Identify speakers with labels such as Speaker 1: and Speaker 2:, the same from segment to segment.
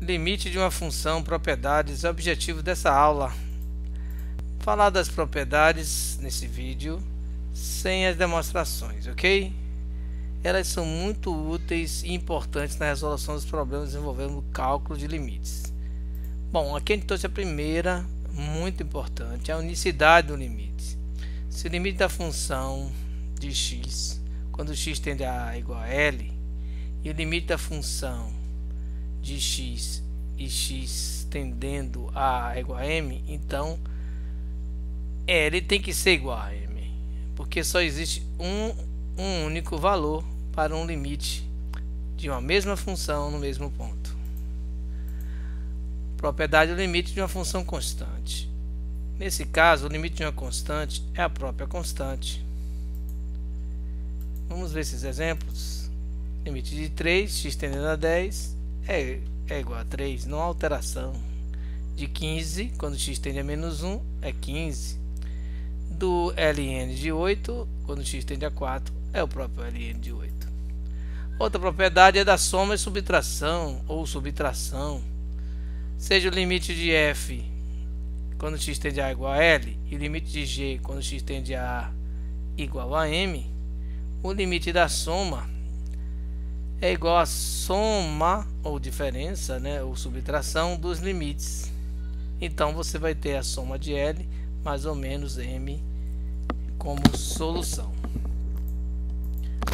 Speaker 1: Limite de uma função, propriedades, objetivo dessa aula. Falar das propriedades nesse vídeo sem as demonstrações, ok? Elas são muito úteis e importantes na resolução dos problemas envolvendo o cálculo de limites. Bom, aqui a gente trouxe a primeira, muito importante, a unicidade do limite. Se o limite da função de x, quando x tende a igual a L, e o limite da função de x e x tendendo a igual a m, então L tem que ser igual a m, porque só existe um único valor para um limite de uma mesma função no mesmo ponto. Propriedade do limite de uma função constante. Nesse caso, o limite de uma constante é a própria constante. Vamos ver esses exemplos. Limite de 3, x tendendo a 10 é igual a 3, não há alteração. De 15, quando x tende a menos 1, é 15. Do ln de 8, quando x tende a 4, é o próprio ln de 8. Outra propriedade é da soma e subtração, ou subtração. Seja o limite de f quando x tende a igual a L e o limite de g quando x tende a igual a m, o limite da soma é igual à soma ou diferença, ou subtração dos limites. Então você vai ter a soma de L mais ou menos m como solução.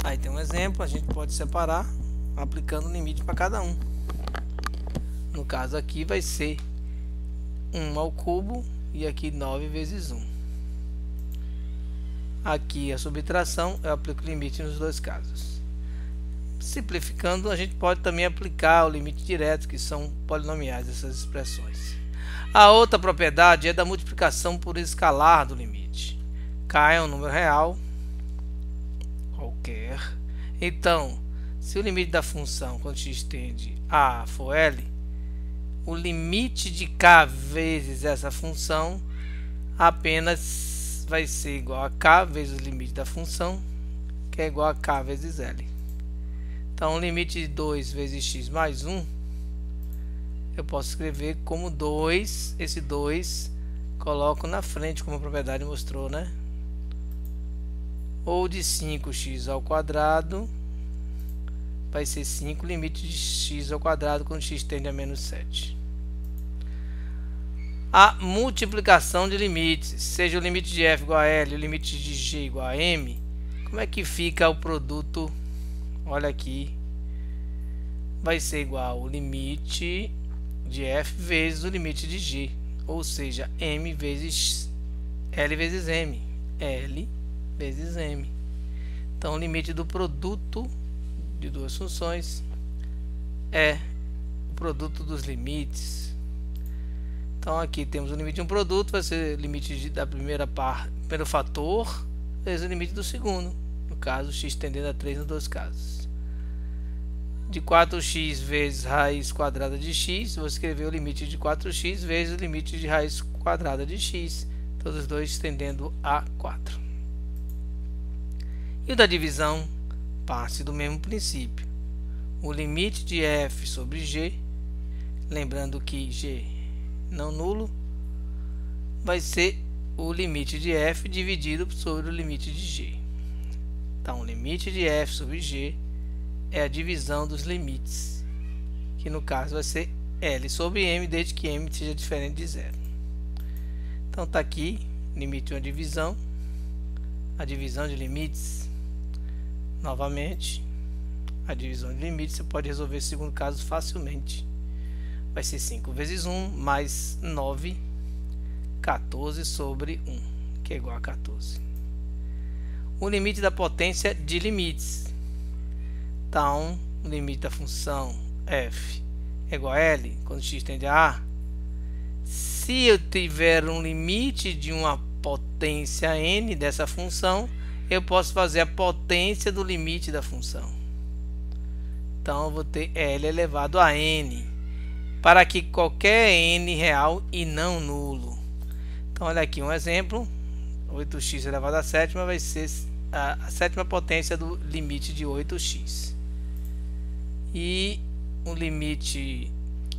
Speaker 1: Aí tem um exemplo, a gente pode separar aplicando o limite para cada um. No caso aqui vai ser 1 ao cubo e aqui 9 vezes 1. Aqui a subtração, eu aplico o limite nos dois casos. Simplificando, a gente pode também aplicar o limite direto, que são polinomiais essas expressões. A outra propriedade é da multiplicação por escalar do limite. K é um número real qualquer. Então, se o limite da função quando x tende a for L, o limite de k vezes essa função apenas vai ser igual a k vezes o limite da função, que é igual a k vezes L. Então, o limite de 2 vezes x mais 1, eu posso escrever como 2, esse 2 coloco na frente, como a propriedade mostrou, Ou de 5x ao quadrado, vai ser 5, limite de x ao quadrado quando x tende a menos 7. A multiplicação de limites, seja o limite de f igual a L, o limite de g igual a m, como é que fica o produto? Olha aqui, vai ser igual ao limite de f vezes o limite de g, ou seja, m vezes L vezes m, L vezes m. Então, o limite do produto de duas funções é o produto dos limites. Então, aqui temos o limite de um produto, vai ser o limite da primeiro fator vezes o limite do segundo, no caso x tendendo a 3 nos dois casos. De 4x vezes raiz quadrada de x, vou escrever o limite de 4x vezes o limite de raiz quadrada de x, todos os dois tendendo a 4. E o da divisão parte do mesmo princípio. O limite de f sobre g, lembrando que g não nulo, vai ser o limite de f dividido sobre o limite de g. Então, o limite de f sobre g é a divisão dos limites, que no caso vai ser L sobre m, desde que m seja diferente de zero. Então, está aqui, limite de uma divisão, a divisão de limites. Novamente, a divisão de limites você pode resolver esse segundo caso facilmente. Vai ser 5 vezes 1 mais 9, 14 sobre 1, que é igual a 14. O limite da potência de limites. Então, o limite da função f é igual a L, quando x tende a A. Se eu tiver um limite de uma potência n dessa função, eu posso fazer a potência do limite da função. Então, eu vou ter L elevado a n, para que qualquer n real e não nulo. Então, olha aqui um exemplo. 8x elevado à sétima vai ser a sétima potência do limite de 8x. E o limite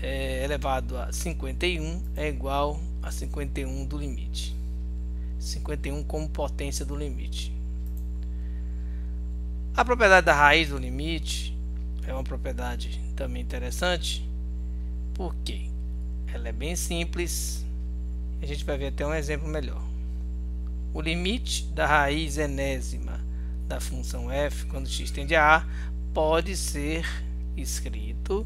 Speaker 1: elevado a 51 é igual a 51 do limite. 51 como potência do limite. A propriedade da raiz do limite é uma propriedade também interessante, porque ela é bem simples. A gente vai ver até um exemplo melhor. O limite da raiz enésima da função f, quando x tende a a, pode ser escrito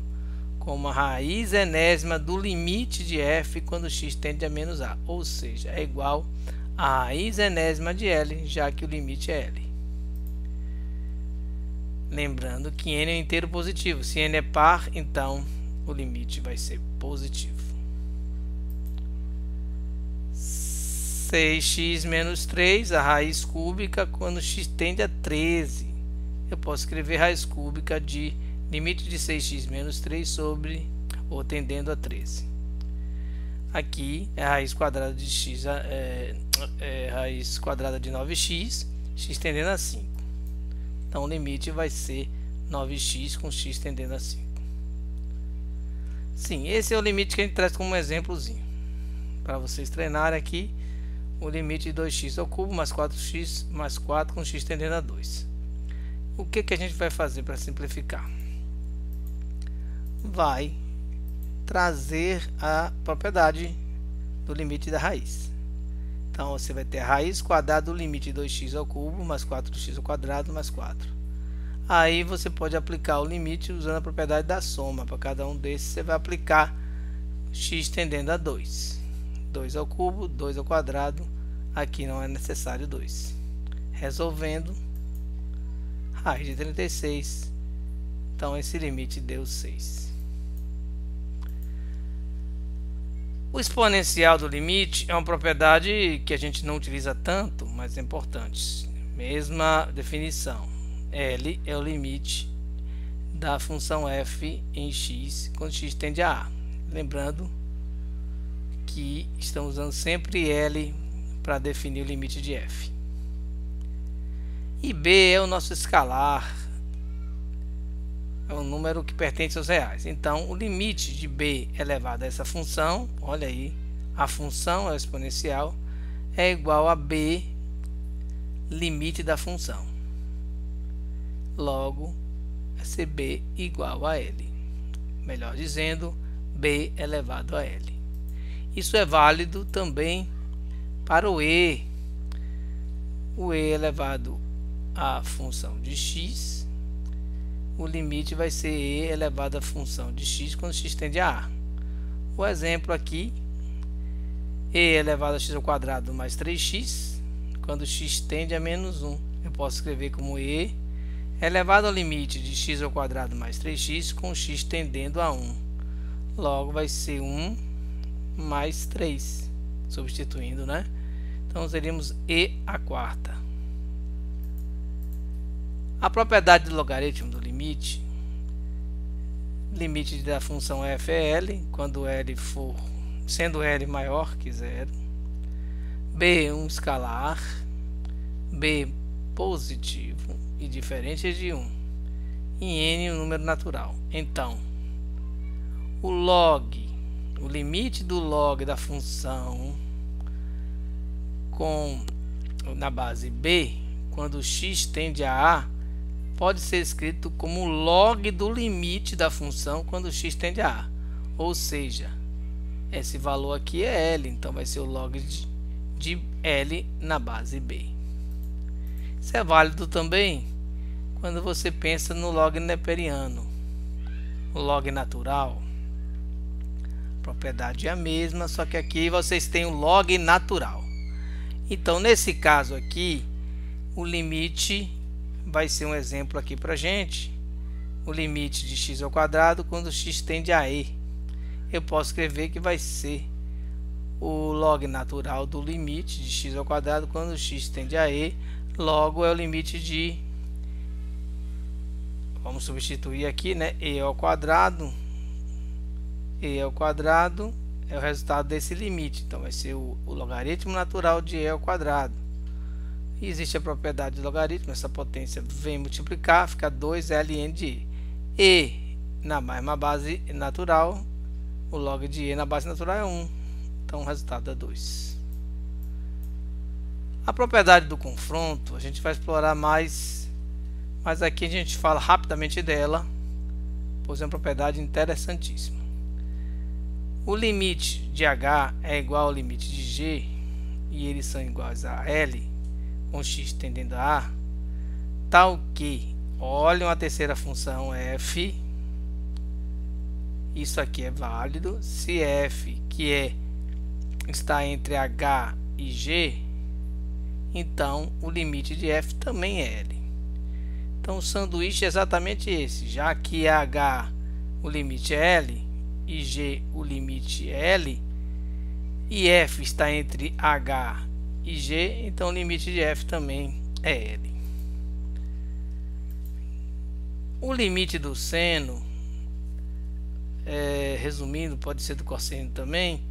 Speaker 1: como a raiz enésima do limite de f quando x tende a menos a, ou seja, é igual a raiz enésima de L, já que o limite é L. Lembrando que n é um inteiro positivo. Se n é par, então o limite vai ser positivo. 6x menos 3, a raiz cúbica quando x tende a 13. Eu posso escrever raiz cúbica de limite de 6x menos 3 sobre ou tendendo a 13. Aqui é a raiz quadrada de x, raiz quadrada de 9x, x tendendo a 5. Então o limite vai ser 9x com x tendendo a 5. Sim, esse é o limite que a gente traz como um exemplozinho. Para vocês treinarem aqui, o limite de 2x ao cubo mais 4x mais 4 com x tendendo a 2. O que a gente vai fazer para simplificar? Vai trazer a propriedade do limite da raiz. Então você vai ter a raiz quadrada do limite de 2x ao cubo mais 4x ao quadrado mais 4. Aí você pode aplicar o limite usando a propriedade da soma. Para cada um desses você vai aplicar x tendendo a 2. 2 ao cubo, 2 ao quadrado. Aqui não é necessário 2. Resolvendo, raiz de 36. Então esse limite deu 6. O exponencial do limite é uma propriedade que a gente não utiliza tanto, mas é importante. Mesma definição. L é o limite da função f em x quando x tende a a. Lembrando que estamos usando sempre L para definir o limite de f. E b é o nosso escalar. É um número que pertence aos reais. Então, o limite de b elevado a essa função, olha aí, a função é o exponencial, é igual a b limite da função. Logo, é ser b igual a L. Melhor dizendo, b elevado a L. Isso é válido também para o e. O e elevado à função de x. O limite vai ser e elevado à função de x quando x tende a a. O exemplo aqui, e elevado a x ao quadrado mais 3x, quando x tende a menos 1. Eu posso escrever como e elevado ao limite de x ao quadrado mais 3x com x tendendo a 1. Logo vai ser 1 mais 3, substituindo, né? Então teríamos e a quarta. A propriedade do logaritmo do limite da função f é L, quando L for, sendo L maior que 0, b um escalar, b positivo e diferente de 1, e n um número natural. Então, o limite do log da função na base b, quando x tende a a, pode ser escrito como log do limite da função quando x tende a a. Ou seja, esse valor aqui é L, então vai ser o log de L na base b. Isso é válido também quando você pensa no log neperiano. O log natural, a propriedade é a mesma, só que aqui vocês têm o log natural. Então, nesse caso aqui, o limite vai ser um exemplo aqui para gente. O limite de x ao quadrado quando x tende a e. Eu posso escrever que vai ser o log natural do limite de x ao quadrado quando x tende a e. Logo é o limite de, vamos substituir aqui, né? E ao quadrado. E ao quadrado é o resultado desse limite. Então vai ser o logaritmo natural de e ao quadrado. E existe a propriedade do logaritmo, essa potência vem multiplicar, fica 2ln de e na mesma base natural O log de E na base natural é 1. Então o resultado é 2. A propriedade do confronto a gente vai explorar mais, mas aqui a gente fala rapidamente dela, pois é uma propriedade interessantíssima. O limite de H é igual ao limite de G e eles são iguais a L, com x tendendo a A, tal que, olhem a terceira função f, isso aqui é válido, se f, que está entre H e G, então o limite de f também é L. Então o sanduíche é exatamente esse, já que H o limite é L e G o limite é L e f está entre H e G, então o limite de f também é L. O limite do seno, resumindo, pode ser do cosseno também,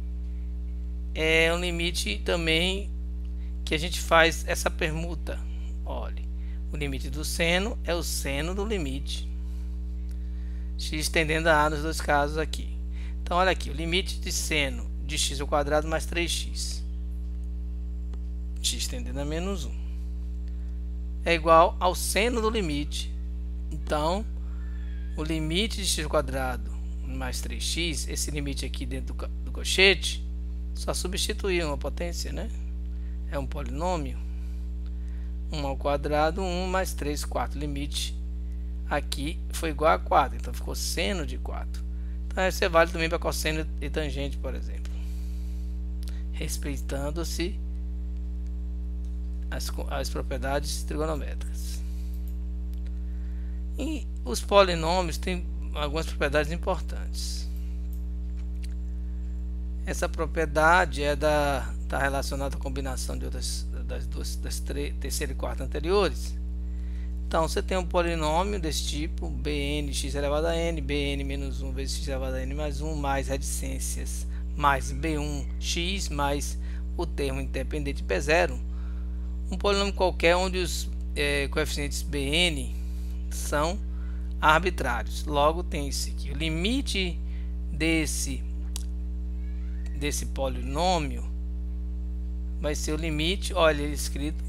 Speaker 1: é um limite também que a gente faz essa permuta. Olhe, o limite do seno é o seno do limite, x tendendo a A nos dois casos aqui. Então olha aqui, o limite de seno de x ao quadrado mais 3x, x tendendo a menos 1, é igual ao seno do limite. Então o limite de x ao quadrado mais 3x, esse limite aqui dentro do cochete, só substituir uma potência, né? É um polinômio, 1 ao quadrado, 1 mais 3, 4. Limite aqui foi igual a 4, então ficou seno de 4. Então isso é válido também para cosseno e tangente, por exemplo, respeitando-se as propriedades trigonométricas. E os polinômios têm algumas propriedades importantes. Essa propriedade está relacionada à combinação de outras das terceira e quarta anteriores. Então você tem um polinômio desse tipo, bn x elevado a n, bn menos 1 vezes x elevado a n mais 1, mais reticências, mais b1x, mais o termo independente p0. Um polinômio qualquer onde os coeficientes bn são arbitrários. Logo tem esse aqui. O limite desse polinômio vai ser o limite, olha ele escrito,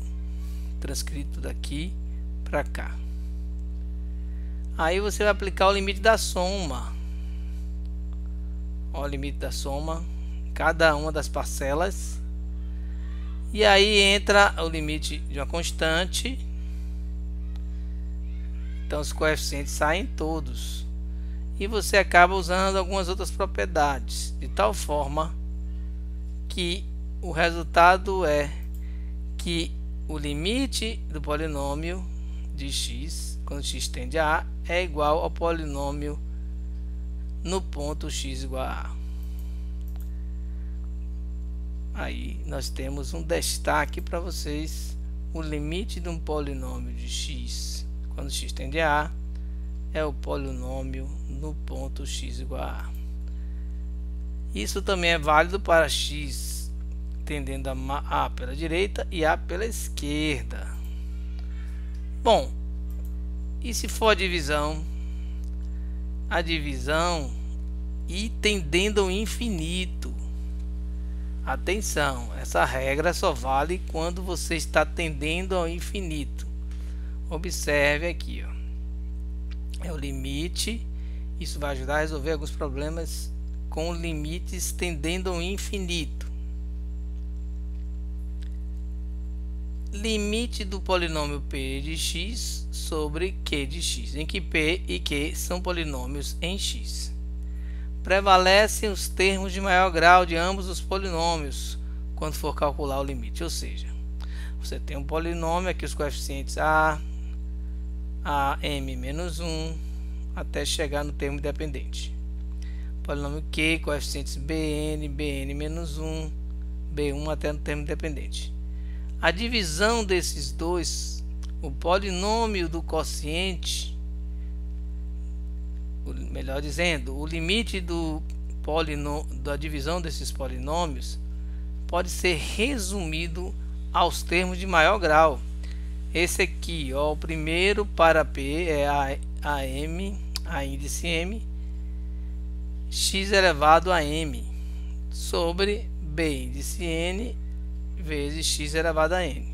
Speaker 1: transcrito daqui para cá. Aí você vai aplicar o limite da soma. Olha o limite da soma, cada uma das parcelas. E aí entra o limite de uma constante. Então os coeficientes saem todos. E você acaba usando algumas outras propriedades, de tal forma que o resultado é que o limite do polinômio de x, quando x tende a A, é igual ao polinômio no ponto x igual a A. Aí nós temos um destaque para vocês: o limite de um polinômio de x, quando x tende a A, é o polinômio no ponto x igual a A. Isso também é válido para x tendendo a A pela direita e A pela esquerda. Bom, e se for a divisão? A divisão e tendendo ao infinito. Atenção, essa regra só vale quando você está tendendo ao infinito. Observe aqui, ó. É o limite. Isso vai ajudar a resolver alguns problemas com limites tendendo ao infinito. Limite do polinômio p de x sobre q de x, em que p e q são polinômios em x. Prevalecem os termos de maior grau de ambos os polinômios quando for calcular o limite, ou seja, você tem um polinômio aqui, os coeficientes a m menos 1 até chegar no termo independente. Polinômio q, coeficientes bn menos 1, b1 até no termo independente. A divisão desses dois, o polinômio do quociente, melhor dizendo, o limite da divisão desses polinômios pode ser resumido aos termos de maior grau. Esse aqui, ó, o primeiro para P é a m, a índice m, x elevado a m sobre b índice n vezes x elevado a n.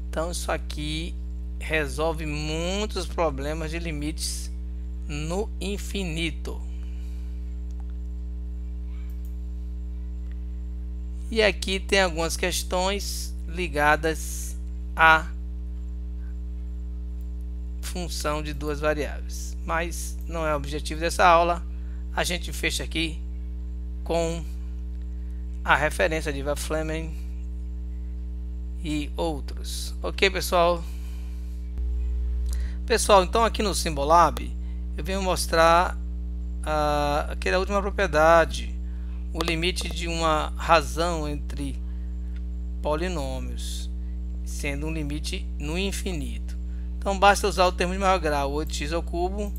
Speaker 1: Então isso aqui resolve muitos problemas de limites no infinito. E aqui tem algumas questões ligadas à função de duas variáveis, mas não é o objetivo dessa aula. A gente fecha aqui com a referência de Ivan Fleming e outros. Ok, pessoal? Então aqui no Symbolab eu venho mostrar aquela última propriedade, o limite de uma razão entre polinômios, sendo um limite no infinito. Então basta usar o termo de maior grau, 8x ao cubo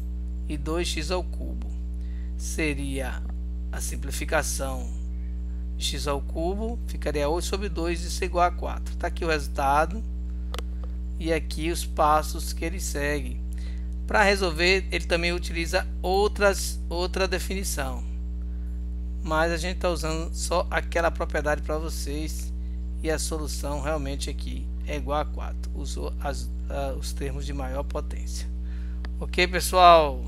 Speaker 1: e 2x ao cubo. Seria a simplificação de x ao cubo, ficaria 8 sobre 2, isso é igual a 4. Está aqui o resultado e aqui os passos que ele segue. Para resolver, ele também utiliza outra definição, mas a gente está usando só aquela propriedade para vocês, e a solução realmente aqui é igual a 4. Usou os termos de maior potência. Ok, pessoal?